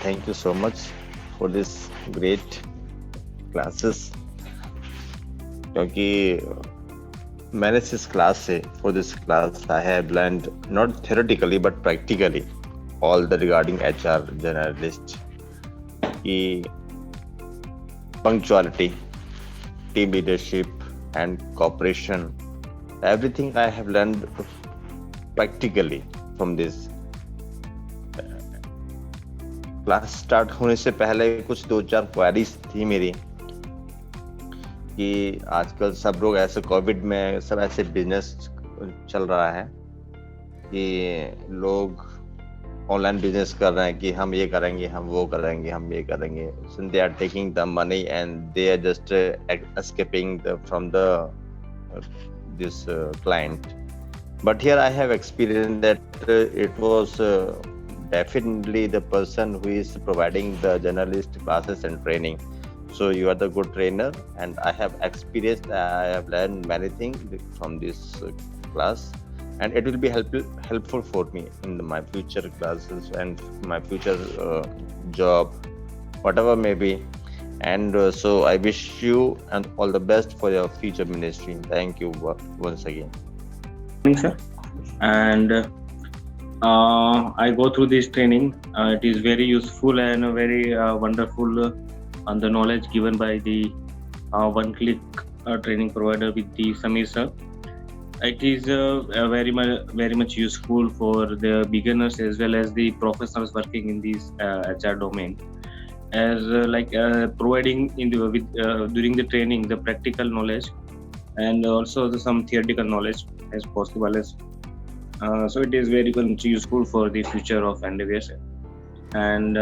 thank you so much for this great classes. क्योंकि मैंने इस क्लास से for this class I have learned not theoretically but practically all the regarding HR generalist की punctuality, team leadership and cooperation. Everything I have learned practically from this. Class start होने से पहले कुछ 2-4 queries थी मेरी कि आजकल सब लोग ऐसे कोविड में सब ऐसे बिजनेस चल रहा है कि लोग ऑनलाइन बिजनेस कर रहे हैं कि हम ये करेंगे, हम वो करेंगे, हम ये करेंगे. So they are taking the money and they are just escaping from the this client. But here I have experienced that it was definitely the person who is providing the journalist classes and training. So you are the good trainer, and I have experienced, I have learned many things from this class, and it will be helpful for me in my future classes and my future job, whatever may be. And so I wish you and all the best for your future ministry. Thank you once again. Thanks, sir. And I go through this training. It is very useful and very wonderful on the knowledge given by the one-click training provider with the Samir sir. It is very much useful for the beginners as well as the professionals working in this HR domain, as providing during the training the practical knowledge and also some theoretical knowledge as possible as. So it is very much useful for the future of endeavors. And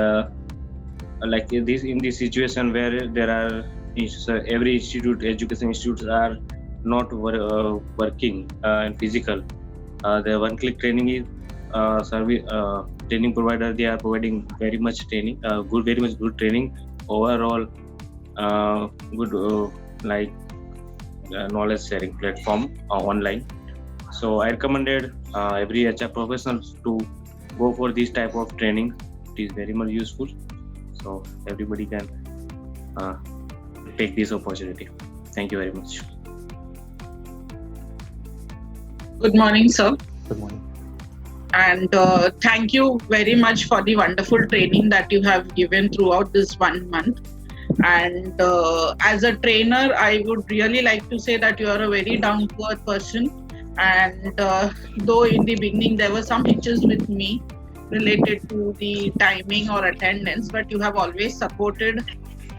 like this, in this situation where there are every education institutes are not working and physical, the one-click training is service training provider. They are providing very much training, very much good training overall, good knowledge sharing platform online. So I recommended every HR professional to go for this type of training. It is very much useful. So everybody can take this opportunity. Thank you very much. Good morning, sir. Good morning. And thank you very much for the wonderful training that you have given throughout this 1 month. And as a trainer, I would really like to say that you are a very down-to-earth person. And though in the beginning there were some hitches with me related to the timing or attendance, but you have always supported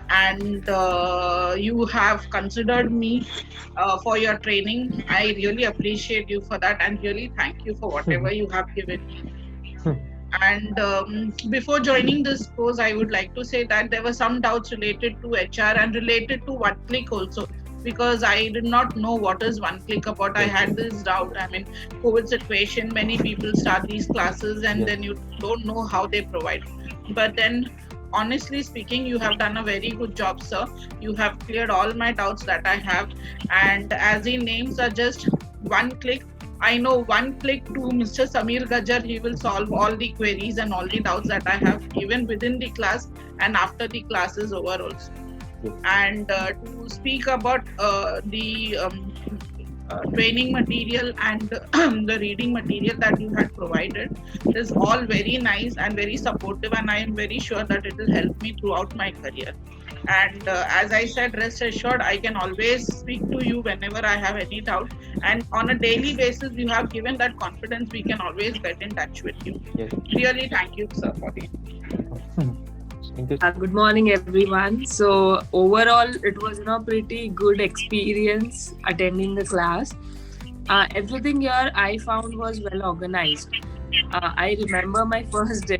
and you have considered me for your training. I really appreciate you for that and really thank you for whatever you have given me. And before joining this course, I would like to say that there were some doubts related to HR and related to one-click also, because I did not know what is one-click about. I had this doubt. I mean, COVID situation, many people start these classes and then you don't know how they provide. But then, honestly speaking, you have done a very good job, sir. You have cleared all my doubts that I have. And as the names are just one click, I know one click to Mr. Samir Gajjar, he will solve all the queries and all the doubts that I have, even within the class and after the class is over also. And to speak about the training material and the reading material that you had provided is all very nice and very supportive, and I am very sure that it will help me throughout my career. And as I said, rest assured, I can always speak to you whenever I have any doubt, and on a daily basis you have given that confidence. We can always get in touch with you. Really thank you, sir, for it. Good morning, everyone. So overall, it was a pretty good experience attending the class. Everything here I found was well organized. I remember my first day,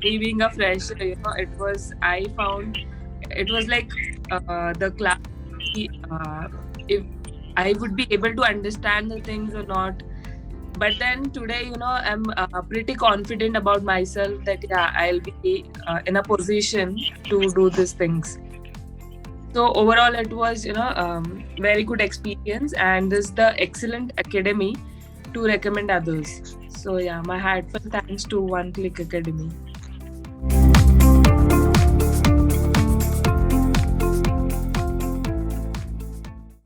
me being a fresher. I found it was like the class. If I would be able to understand the things or not. But then today, I'm pretty confident about myself that I'll be in a position to do these things. So overall, it was very good experience, and this is the excellent academy to recommend others. So my heartfelt thanks to One Click Academy.